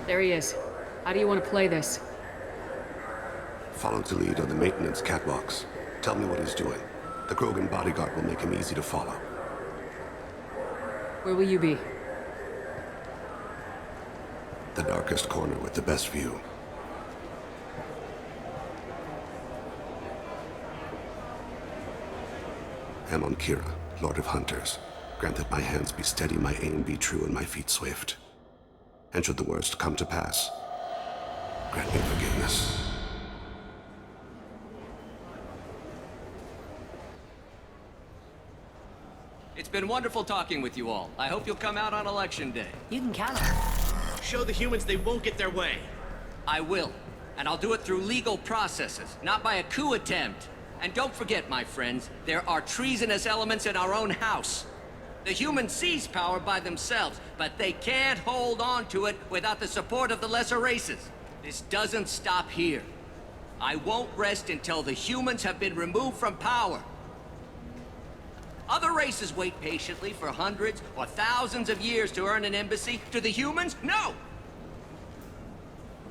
There he is. How do you want to play this? Follow the lead on the maintenance catwalks. Tell me what he's doing. The Krogan bodyguard will make him easy to follow. Where will you be? The darkest corner with the best view. Amon Kira, Lord of Hunters. Grant that my hands be steady, my aim be true, and my feet swift. And should the worst come to pass, grant me forgiveness. It's been wonderful talking with you all. I hope you'll come out on Election Day. You can count on it. Show the humans they won't get their way. I will. And I'll do it through legal processes, not by a coup attempt. And don't forget, my friends, there are treasonous elements in our own house. The humans seize power by themselves, but they can't hold on to it without the support of the lesser races. This doesn't stop here. I won't rest until the humans have been removed from power. Other races wait patiently for hundreds or thousands of years to earn an embassy. To the humans, no!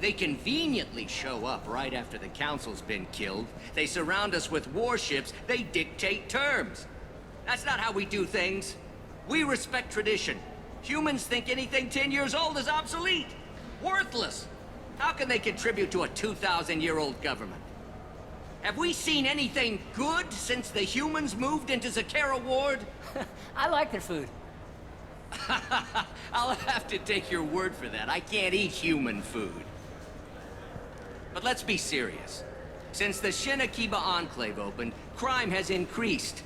They conveniently show up right after the Council's been killed. They surround us with warships. They dictate terms. That's not how we do things. We respect tradition. Humans think anything 10 years old is obsolete. Worthless. How can they contribute to a 2,000-year-old government? Have we seen anything good since the humans moved into Zakera Ward? I like their food. I'll have to take your word for that. I can't eat human food. But let's be serious. Since the Shenakiba Enclave opened, crime has increased.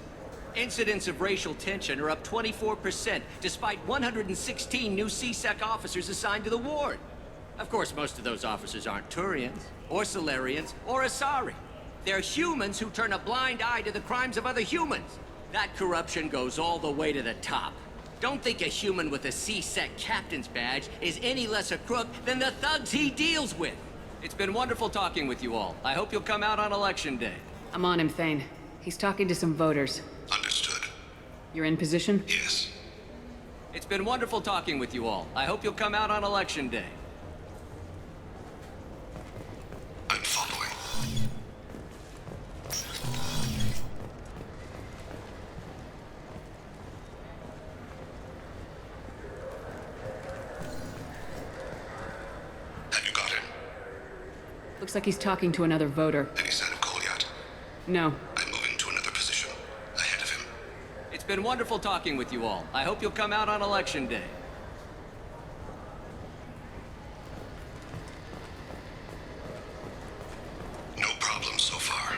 Incidents of racial tension are up 24%, despite 116 new CSEC officers assigned to the ward. Of course, most of those officers aren't Turians, or Solarians, or Asari. They're humans who turn a blind eye to the crimes of other humans. That corruption goes all the way to the top. Don't think a human with a CSEC captain's badge is any less a crook than the thugs he deals with. It's been wonderful talking with you all. I hope you'll come out on Election Day. I'm on him, Thane. He's talking to some voters. Understood. You're in position? Yes. It's been wonderful talking with you all. I hope you'll come out on Election Day. I'm following. Have you got him? Looks like he's talking to another voter. Any sign of Goliath? No. I'm moving to another position. Ahead of him. It's been wonderful talking with you all. I hope you'll come out on Election Day. No problem so far.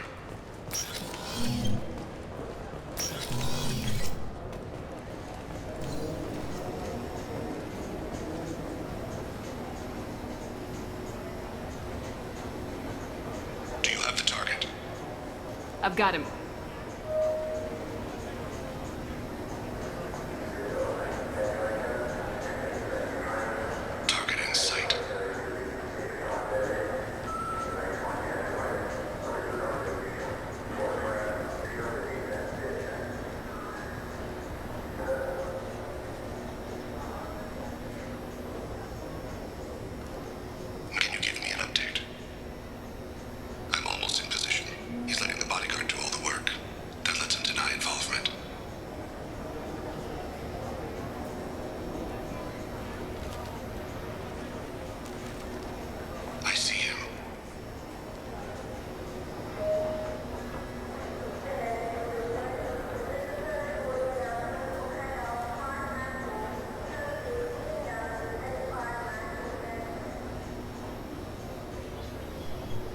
Do you have the target? I've got him. Target in sight. Can you give me an update? I'm almost in position. He's letting the bodyguard do all the work.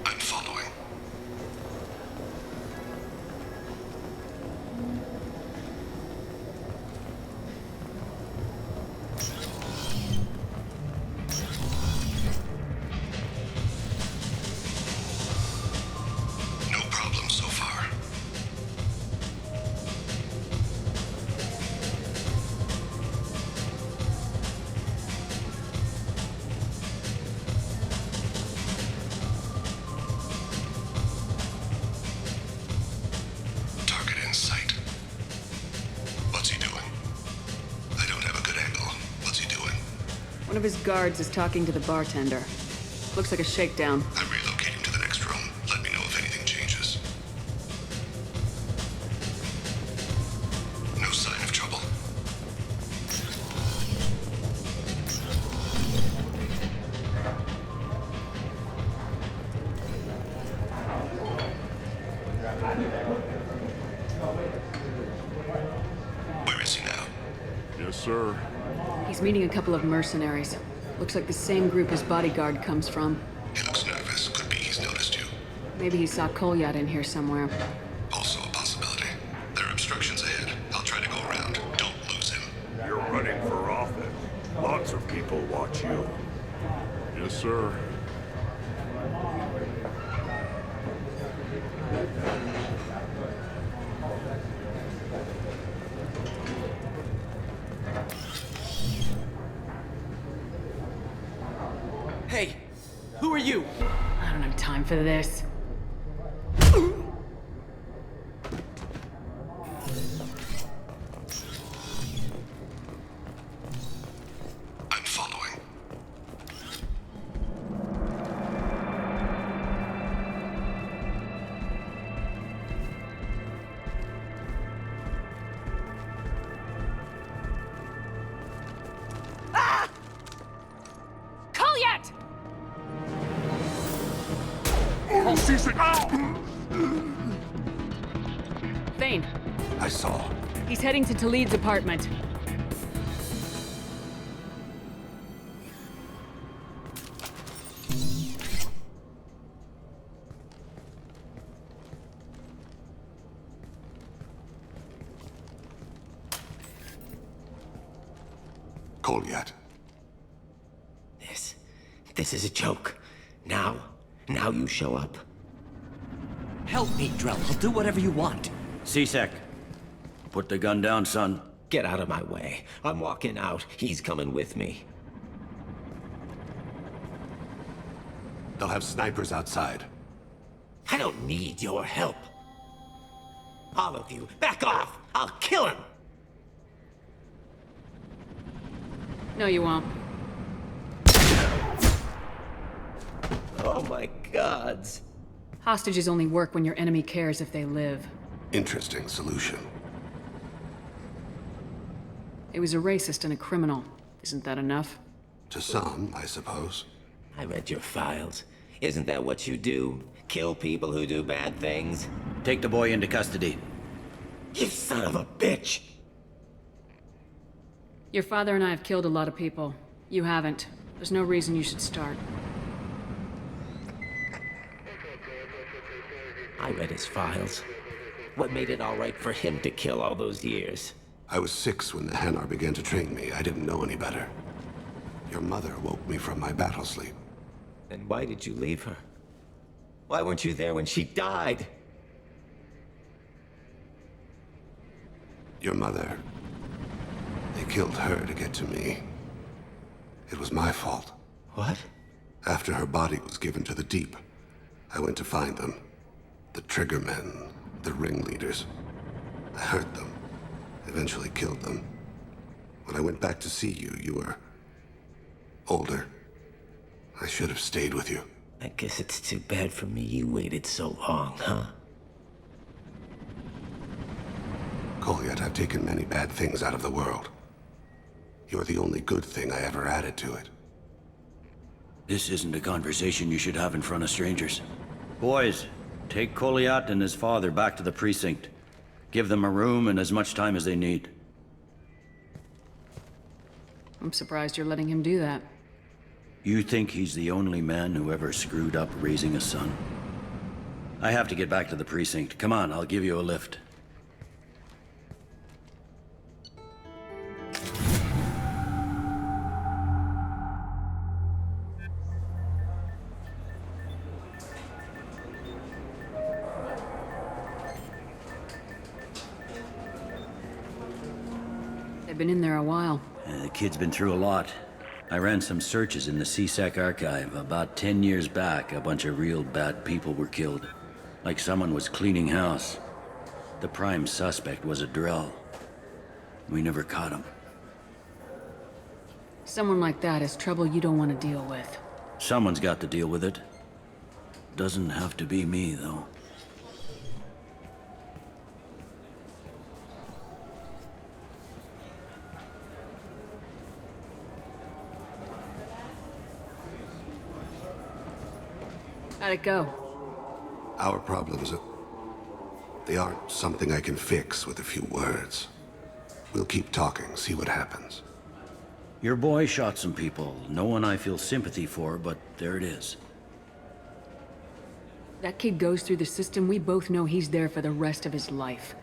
I'm following. No problem so far. Target in sight. What's he doing? I don't have a good angle. What's he doing? One of his guards is talking to the bartender. Looks like a shakedown. I'm relocating to the next room. Let me know if anything changes. No sign of trouble. Where is he now? Yes, sir. He's meeting a couple of mercenaries. Looks like the same group his bodyguard comes from. He looks nervous. Could be he's noticed you. Maybe he saw Kolyat in here somewhere. Also a possibility. There are obstructions ahead. I'll try to go around. Don't lose him. You're running for office. Lots of people watch you. Yes, sir. Hey, who are you? I don't have time for this. I'm following. Kolyat! Oh, Cece! Thane, I saw. he's heading to Talid's apartment. Kolyat. This is a joke. Now you show up. Help me, Drell. I'll do whatever you want. C-Sec. Put the gun down, son. Get out of my way. I'm walking out. He's coming with me. They'll have snipers outside. I don't need your help. All of you, back off! I'll kill him! No, you won't. Oh my gods. Hostages only work when your enemy cares if they live. Interesting solution. He was a racist and a criminal. Isn't that enough? To some, I suppose. I read your files. Isn't that what you do? Kill people who do bad things? Take the boy into custody. You son of a bitch! Your father and I have killed a lot of people. You haven't. There's no reason you should start. I read his files. What made it all right for him to kill all those years? I was 6 when the Hanar began to train me. I didn't know any better. Your mother woke me from my battle sleep. Then why did you leave her? Why weren't you there when she died? Your mother. They killed her to get to me. It was my fault. What? After her body was given to the deep, I went to find them. The triggermen, the ringleaders. I hurt them. Eventually killed them. When I went back to see you, you were older. I should have stayed with you. I guess it's too bad for me you waited so long, huh? Kolyat, I've taken many bad things out of the world. You're the only good thing I ever added to it. This isn't a conversation you should have in front of strangers. Boys, take Kolyat and his father back to the precinct. Give them a room and as much time as they need. I'm surprised you're letting him do that. You think he's the only man who ever screwed up raising a son? I have to get back to the precinct. Come on, I'll give you a lift. They've been in there a while. The kid's been through a lot. I ran some searches in the CSEC archive. About 10 years back, a bunch of real bad people were killed. Like someone was cleaning house. The prime suspect was a Drell. We never caught him. Someone like that is trouble you don't want to deal with. Someone's got to deal with it. Doesn't have to be me, though. How'd it go? Our problems, they aren't something I can fix with a few words. We'll keep talking, see what happens. Your boy shot some people. No one I feel sympathy for, but there it is. That kid goes through the system, we both know he's there for the rest of his life.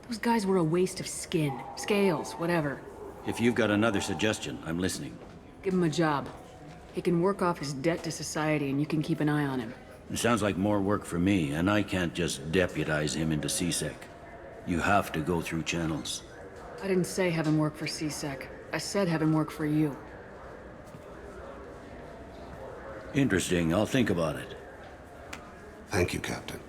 Those guys were a waste of skin, scales, whatever. If you've got another suggestion, I'm listening. Give him a job. He can work off his debt to society and you can keep an eye on him. It sounds like more work for me, and I can't just deputize him into CSEC. You have to go through channels. I didn't say have him work for CSEC. I said have him work for you. Interesting. I'll think about it. Thank you, Captain.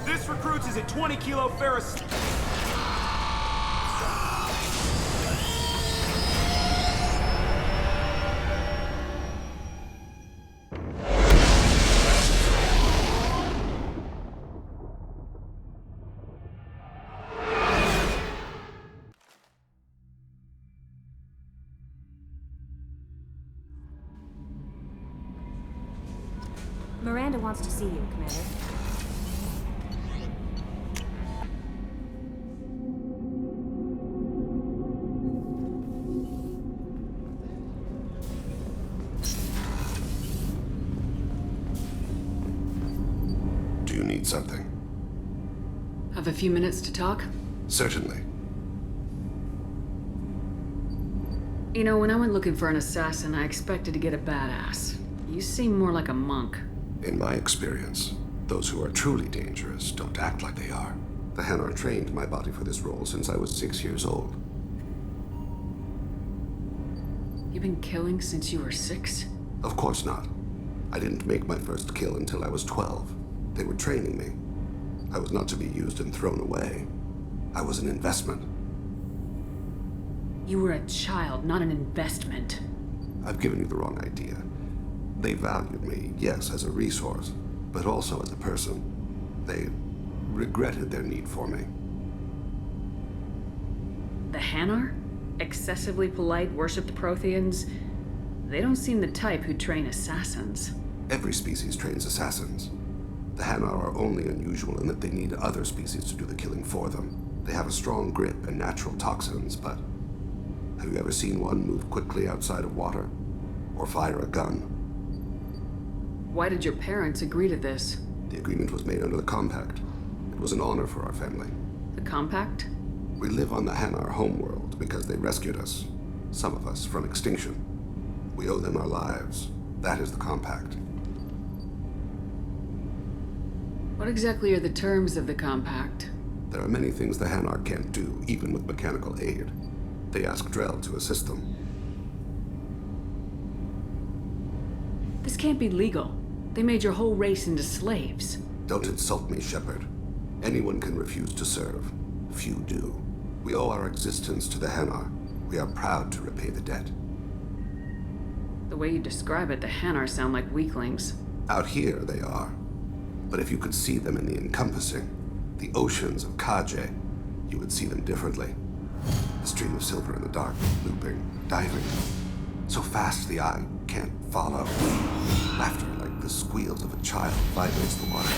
This recruits is at 20 kilo ferrous. Miranda wants to see you, Commander. Do you need something? Have a few minutes to talk? Certainly. You know, when I went looking for an assassin, I expected to get a badass. You seem more like a monk. In my experience, those who are truly dangerous don't act like they are. The Hanar trained my body for this role since I was 6 years old. You've been killing since you were 6? Of course not. I didn't make my first kill until I was 12. They were training me. I was not to be used and thrown away. I was an investment. You were a child, not an investment. I've given you the wrong idea. They valued me, yes, as a resource, but also as a person. They regretted their need for me. The Hanar? Excessively polite, worship the Protheans? They don't seem the type who train assassins. Every species trains assassins. The Hanar are only unusual in that they need other species to do the killing for them. They have a strong grip and natural toxins, but have you ever seen one move quickly outside of water? Or fire a gun? Why did your parents agree to this? The agreement was made under the Compact. It was an honor for our family. The Compact? We live on the Hanar homeworld because they rescued us. Some of us from extinction. We owe them our lives. That is the Compact. What exactly are the terms of the Compact? There are many things the Hanar can't do, even with mechanical aid. They ask Drell to assist them. This can't be legal. They made your whole race into slaves. Don't insult me, Shepard. Anyone can refuse to serve. Few do. We owe our existence to the Hanar. We are proud to repay the debt. The way you describe it, the Hanar sound like weaklings. Out here, they are. But if you could see them in the encompassing, the oceans of Kaje, you would see them differently. A stream of silver in the dark, looping, diving. So fast the eye can't follow. Laughter like the squeals of a child vibrates the water.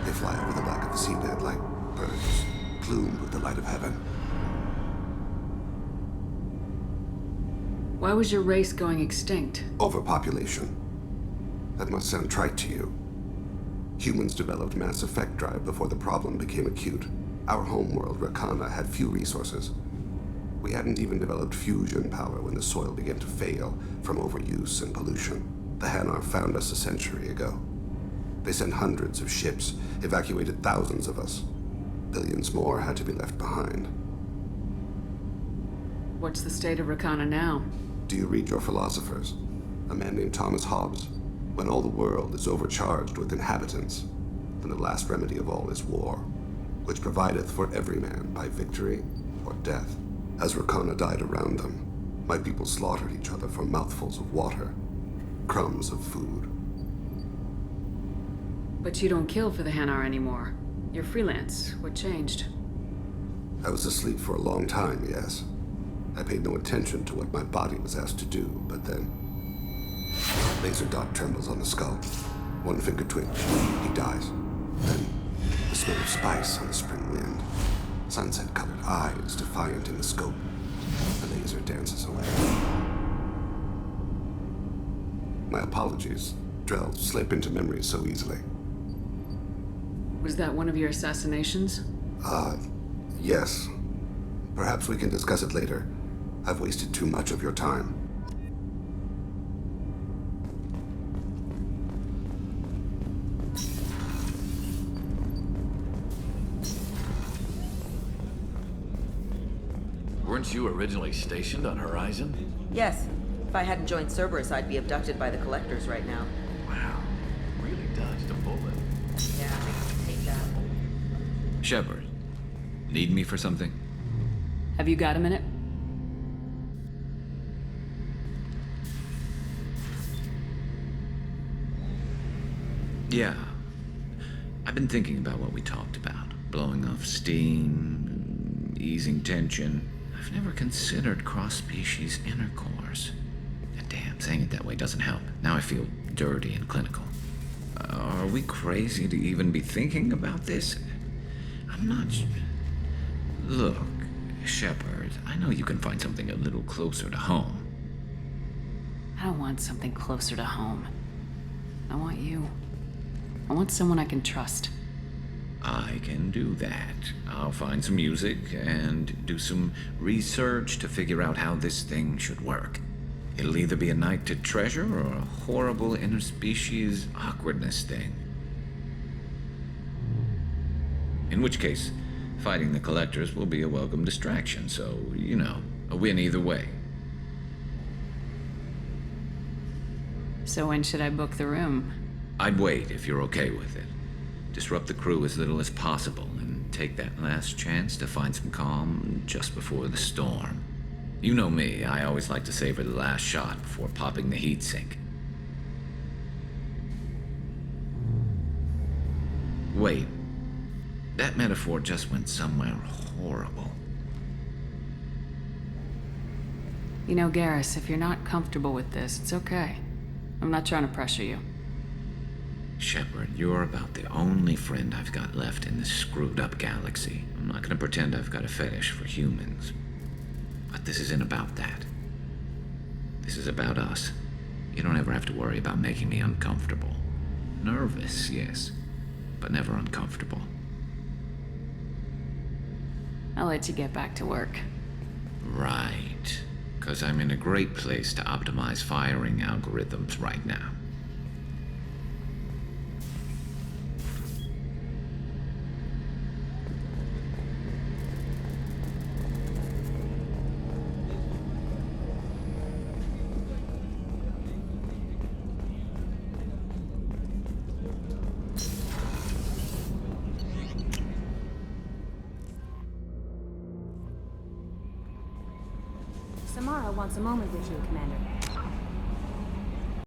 They fly over the back of the seabed like birds, plumed with the light of heaven. Why was your race going extinct? Overpopulation. That must sound trite to you. Humans developed mass effect drive before the problem became acute. Our homeworld, Rakana, had few resources. We hadn't even developed fusion power when the soil began to fail from overuse and pollution. The Hanar found us a century ago. They sent hundreds of ships, evacuated thousands of us. Billions more had to be left behind. What's the state of Rakana now? Do you read your philosophers? A man named Thomas Hobbes. When all the world is overcharged with inhabitants, then the last remedy of all is war, which provideth for every man by victory or death. As Rakana died around them, my people slaughtered each other for mouthfuls of water, crumbs of food. But you don't kill for the Hanar anymore. You're freelance. What changed? I was asleep for a long time, yes. I paid no attention to what my body was asked to do, but then... Laser dot trembles on the skull. One finger twitch. He dies. Then, the smell of spice on the spring wind. Sunset-colored eyes defiant in the scope. The laser dances away. My apologies. Drell slip into memory so easily. Was that one of your assassinations? Yes. Perhaps we can discuss it later. I've wasted too much of your time. Weren't you originally stationed on Horizon? Yes. If I hadn't joined Cerberus, I'd be abducted by the Collectors right now. Wow. Really dodged a bullet. Yeah, take that. Shepard, need me for something? Have you got a minute? Yeah. I've been thinking about what we talked about. Blowing off steam, easing tension. I've never considered cross-species intercourse. Damn, saying it that way doesn't help. Now I feel dirty and clinical. Are we crazy to even be thinking about this? I'm not... Look, Shepard, I know you can find something a little closer to home. I don't want something closer to home. I want you. I want someone I can trust. I can do that. I'll find some music and do some research to figure out how this thing should work. It'll either be a night to treasure or a horrible interspecies awkwardness thing. In which case, fighting the Collectors will be a welcome distraction, so, you know, a win either way. So when should I book the room? I'd wait if you're okay with it. Disrupt the crew as little as possible and take that last chance to find some calm just before the storm. You know me, I always like to savor the last shot before popping the heatsink. Wait, that metaphor just went somewhere horrible. You know, Garrus, if you're not comfortable with this, it's okay. I'm not trying to pressure you. Shepard, you're about the only friend I've got left in this screwed-up galaxy. I'm not gonna pretend I've got a fetish for humans. But this isn't about that. This is about us. You don't ever have to worry about making me uncomfortable. Nervous, yes, but never uncomfortable. I'll let you get back to work. Right. 'Cause I'm in a great place to optimize firing algorithms right now. Samara wants a moment with you, Commander.